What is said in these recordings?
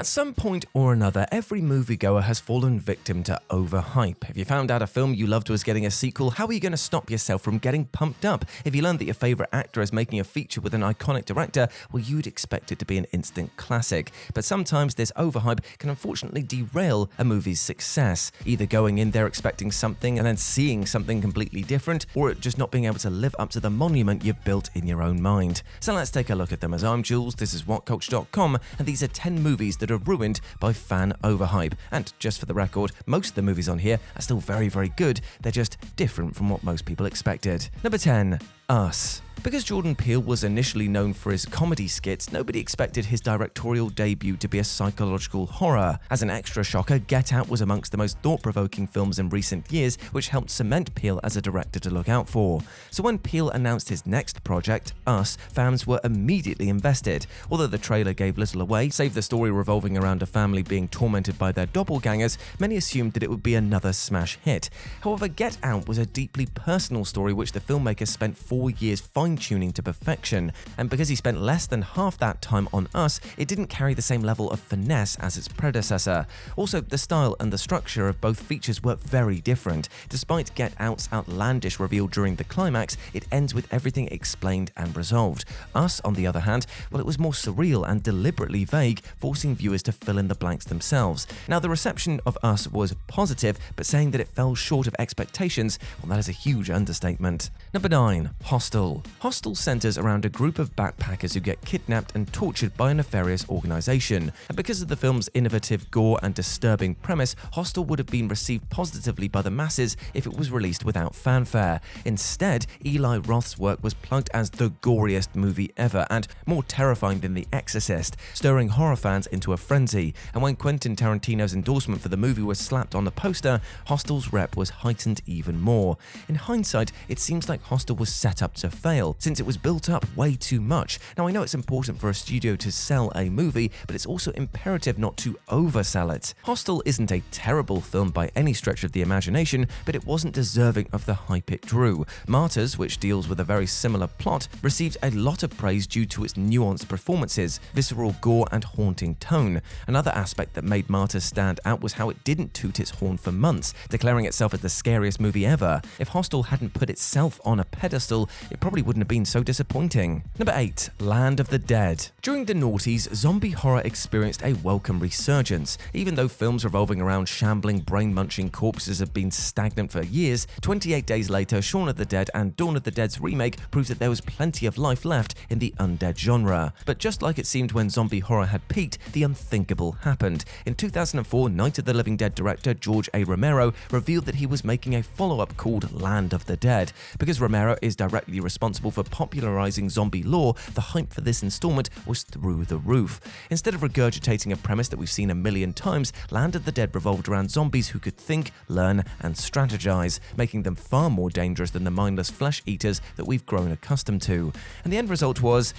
At some point or another, every moviegoer has fallen victim to overhype. If you found out a film you loved was getting a sequel, how are you going to stop yourself from getting pumped up? If you learned that your favourite actor is making a feature with an iconic director, well, you'd expect it to be an instant classic. But sometimes this overhype can unfortunately derail a movie's success, either going in there expecting something and then seeing something completely different, or just not being able to live up to the monument you've built in your own mind. So let's take a look at them. As I'm Jules, this is WhatCulture.com, and these are 10 movies that are ruined by fan overhype. And just for the record, most of the movies on here are still very, very good. They're just different from what most people expected. Number 10, Us. Because Jordan Peele was initially known for his comedy skits, nobody expected his directorial debut to be a psychological horror. As an extra shocker, Get Out was amongst the most thought-provoking films in recent years, which helped cement Peele as a director to look out for. So when Peele announced his next project, Us, fans were immediately invested. Although the trailer gave little away, save the story revolving around a family being tormented by their doppelgangers, many assumed that it would be another smash hit. However, Get Out was a deeply personal story which the filmmaker spent 4 years fine-tuning to perfection, and because he spent less than half that time on Us, it didn't carry the same level of finesse as its predecessor. Also, the style and the structure of both features were very different. Despite Get Out's outlandish reveal during the climax, it ends with everything explained and resolved. Us, on the other hand, well, it was more surreal and deliberately vague, forcing viewers to fill in the blanks themselves. Now, the reception of Us was positive, but saying that it fell short of expectations, well, that is a huge understatement. Number 9, Hostel. Hostel centers around a group of backpackers who get kidnapped and tortured by a nefarious organization. And because of the film's innovative gore and disturbing premise, Hostel would have been received positively by the masses if it was released without fanfare. Instead, Eli Roth's work was plugged as the goriest movie ever and more terrifying than The Exorcist, stirring horror fans into a frenzy. And when Quentin Tarantino's endorsement for the movie was slapped on the poster, Hostel's rep was heightened even more. In hindsight, it seems like Hostel was set up to fail, since it was built up way too much. Now, I know it's important for a studio to sell a movie, but it's also imperative not to oversell it. Hostel isn't a terrible film by any stretch of the imagination, but it wasn't deserving of the hype it drew. Martyrs, which deals with a very similar plot, received a lot of praise due to its nuanced performances, visceral gore and haunting tone. Another aspect that made Martyrs stand out was how it didn't toot its horn for months, declaring itself as the scariest movie ever. If Hostel hadn't put itself on a pedestal, it probably wouldn't have been so disappointing. Number 8, Land of the Dead. During the noughties, zombie horror experienced a welcome resurgence. Even though films revolving around shambling, brain-munching corpses have been stagnant for years, 28 days later, Shaun of the Dead and Dawn of the Dead's remake proved that there was plenty of life left in the undead genre. But just like it seemed when zombie horror had peaked, the unthinkable happened. In 2004, Night of the Living Dead director George A. Romero revealed that he was making a follow-up called Land of the Dead. Because Romero is directly responsible for popularizing zombie lore, the hype for this installment was through the roof. Instead of regurgitating a premise that we've seen a million times, Land of the Dead revolved around zombies who could think, learn, and strategize, making them far more dangerous than the mindless flesh eaters that we've grown accustomed to. And the end result was,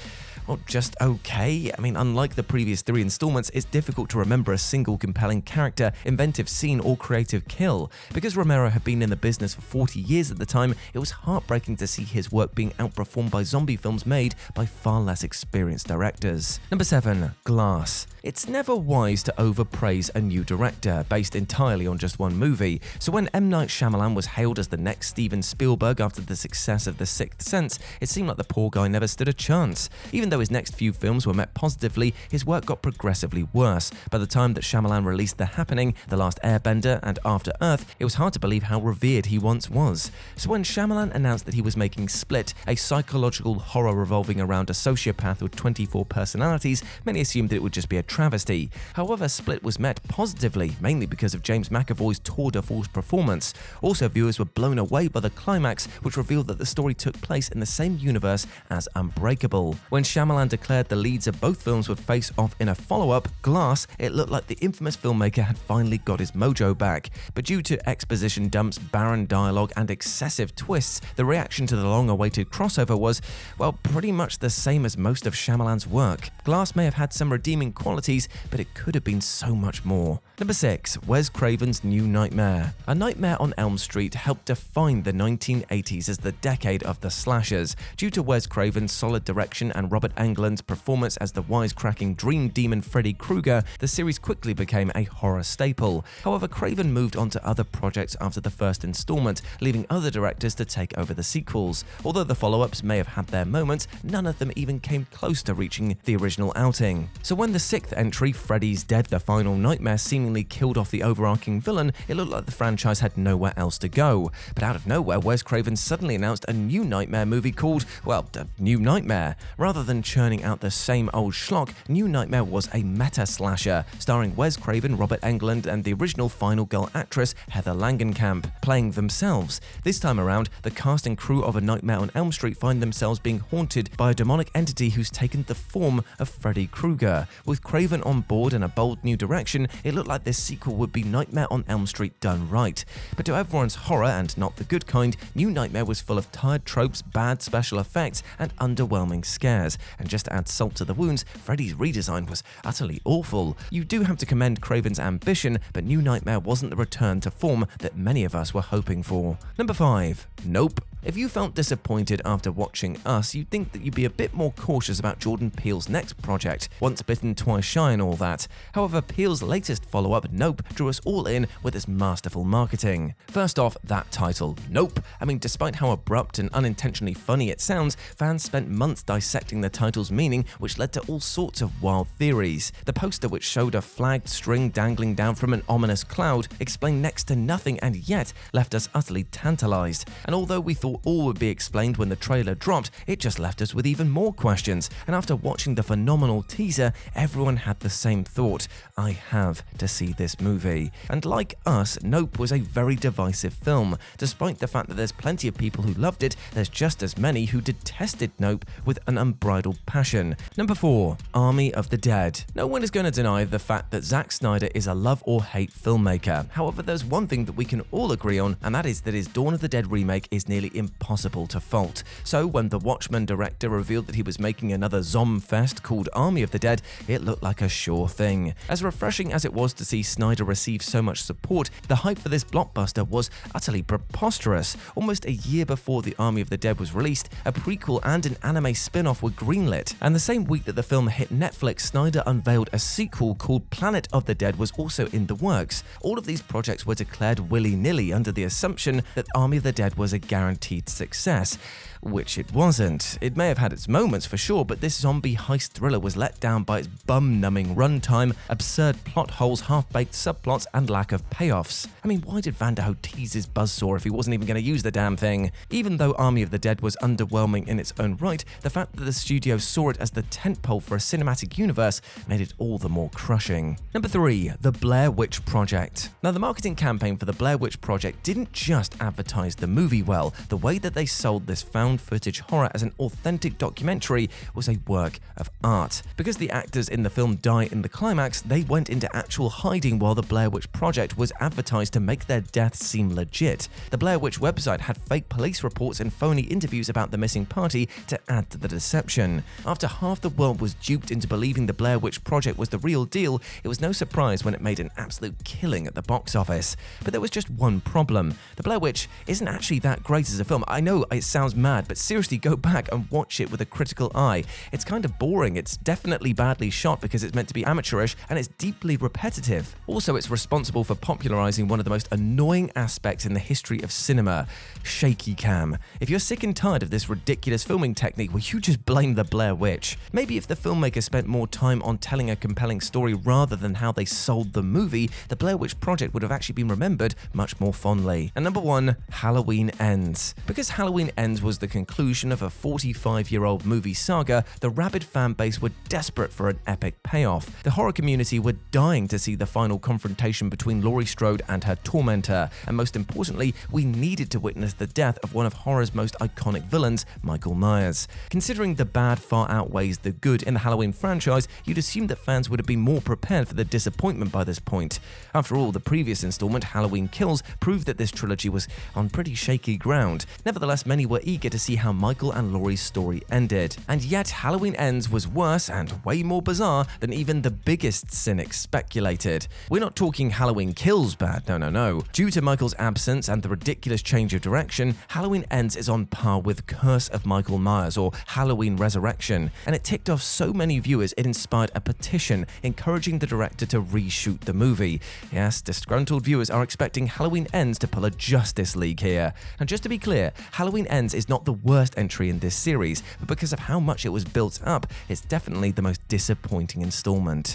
well, just okay. I mean, unlike the previous 3 installments, it's difficult to remember a single compelling character, inventive scene, or creative kill. Because Romero had been in the business for 40 years at the time, it was heartbreaking to see his work being outperformed by zombie films made by far less experienced directors. Number 7, Glass. It's never wise to overpraise a new director, based entirely on just one movie. So when M. Night Shyamalan was hailed as the next Steven Spielberg after the success of The Sixth Sense, it seemed like the poor guy never stood a chance. Even though his next few films were met positively, his work got progressively worse. By the time that Shyamalan released The Happening, The Last Airbender, and After Earth, it was hard to believe how revered he once was. So when Shyamalan announced that he was making Split, a psychological horror revolving around a sociopath with 24 personalities, many assumed that it would just be a travesty. However, Split was met positively, mainly because of James McAvoy's tour de force performance. Also, viewers were blown away by the climax, which revealed that the story took place in the same universe as Unbreakable. When Shyamalan declared the leads of both films would face off in a follow-up, Glass, it looked like the infamous filmmaker had finally got his mojo back. But due to exposition dumps, barren dialogue, and excessive twists, the reaction to the long-awaited crossover was, well, pretty much the same as most of Shyamalan's work. Glass may have had some redeeming qualities, but it could have been so much more. Number 6. Wes Craven's New Nightmare. A Nightmare on Elm Street helped define the 1980s as the decade of the slashers. Due to Wes Craven's solid direction and Robert Englund's performance as the wisecracking dream demon Freddy Krueger, the series quickly became a horror staple. However, Craven moved on to other projects after the first installment, leaving other directors to take over the sequels. Although the follow-ups may have had their moments, none of them even came close to reaching the original outing. So when the 6th entry, Freddy's Dead: The Final Nightmare, seemingly killed off the overarching villain, it looked like the franchise had nowhere else to go. But out of nowhere, Wes Craven suddenly announced a new Nightmare movie called, well, New Nightmare. Rather than churning out the same old schlock, New Nightmare was a meta-slasher, starring Wes Craven, Robert Englund, and the original Final Girl actress Heather Langenkamp, playing themselves. This time around, the cast and crew of A Nightmare on Elm Street find themselves being haunted by a demonic entity who's taken the form of Freddy Krueger. With Craven on board and a bold new direction, it looked like this sequel would be Nightmare on Elm Street done right. But to everyone's horror, and not the good kind, New Nightmare was full of tired tropes, bad special effects, and underwhelming scares. And just to add salt to the wounds, Freddy's redesign was utterly awful. You do have to commend Craven's ambition, but New Nightmare wasn't the return to form that many of us were hoping for. Number 5. Nope. If you felt disappointed after watching Us, you'd think that you'd be a bit more cautious about Jordan Peele's next project, Once Bitten, Twice Shy and all that. However, Peele's latest follow-up, Nope, drew us all in with its masterful marketing. First off, that title, Nope. I mean, despite how abrupt and unintentionally funny it sounds, fans spent months dissecting the title's meaning, which led to all sorts of wild theories. The poster, which showed a flagged string dangling down from an ominous cloud, explained next to nothing and yet left us utterly tantalized. And although we thought all would be explained when the trailer dropped, it just left us with even more questions. And after watching the phenomenal teaser, everyone had the same thought: I have to see this movie. And like Us, Nope was a very divisive film. Despite the fact that there's plenty of people who loved it, there's just as many who detested Nope with an unbridled passion. Number 4. Army of the Dead. No one is going to deny the fact that Zack Snyder is a love or hate filmmaker. However, there's one thing that we can all agree on, and that is that his Dawn of the Dead remake is nearly impossible to fault. So when the Watchmen director revealed that he was making another Zom-fest called Army of the Dead, it looked like a sure thing. As refreshing as it was to see Snyder receive so much support, the hype for this blockbuster was utterly preposterous. Almost a year before the Army of the Dead was released, a prequel and an anime spin-off were greenlit. And the same week that the film hit Netflix, Snyder unveiled a sequel called Planet of the Dead was also in the works. All of these projects were declared willy-nilly under the assumption that Army of the Dead was a guaranteed success, which it wasn't. It may have had its moments for sure, but this zombie heist thriller was let down by its bum-numbing runtime, absurd plot holes, half-baked subplots, and lack of payoffs. I mean, why did Vanderho tease his buzzsaw if he wasn't even going to use the damn thing? Even though Army of the Dead was underwhelming in its own right, the fact that the studio saw it as the tentpole for a cinematic universe made it all the more crushing. Number 3. The Blair Witch Project. Now, the marketing campaign for the Blair Witch Project didn't just advertise the movie well. The way that they sold this found footage horror as an authentic documentary was a work of art. Because the actors in the film die in the climax, they went into actual hiding while the Blair Witch Project was advertised to make their deaths seem legit. The Blair Witch website had fake police reports and phony interviews about the missing party to add to the deception. After half the world was duped into believing the Blair Witch Project was the real deal, it was no surprise when it made an absolute killing at the box office. But there was just one problem. The Blair Witch isn't actually that great as a film. I know it sounds mad, but seriously, go back and watch it with a critical eye. It's kind of boring. It's definitely badly shot because it's meant to be amateurish, and it's deeply repetitive. Also, it's responsible for popularizing one of the most annoying aspects in the history of cinema: shaky cam. If you're sick and tired of this ridiculous filming technique, well, you just blame the Blair Witch. Maybe if the filmmaker spent more time on telling a compelling story rather than how they sold the movie, the Blair Witch Project would have actually been remembered much more fondly. And number 1, Halloween Ends. Because Halloween Ends was the conclusion of a 45-year-old movie saga, the rabid fan base were desperate for an epic payoff. The horror community were dying to see the final confrontation between Laurie Strode and her tormentor, and most importantly, we needed to witness the death of one of horror's most iconic villains, Michael Myers. Considering the bad far outweighs the good in the Halloween franchise, you'd assume that fans would have been more prepared for the disappointment by this point. After all, the previous installment, Halloween Kills, proved that this trilogy was on pretty shaky ground. around. Nevertheless, many were eager to see how Michael and Laurie's story ended. And yet, Halloween Ends was worse and way more bizarre than even the biggest cynics speculated. We're not talking Halloween Kills bad, no. Due to Michael's absence and the ridiculous change of direction, Halloween Ends is on par with Curse of Michael Myers or Halloween Resurrection, and it ticked off so many viewers it inspired a petition encouraging the director to reshoot the movie. Yes, disgruntled viewers are expecting Halloween Ends to pull a Justice League here. And just to be clear, Halloween Ends is not the worst entry in this series, but because of how much it was built up, it's definitely the most disappointing installment.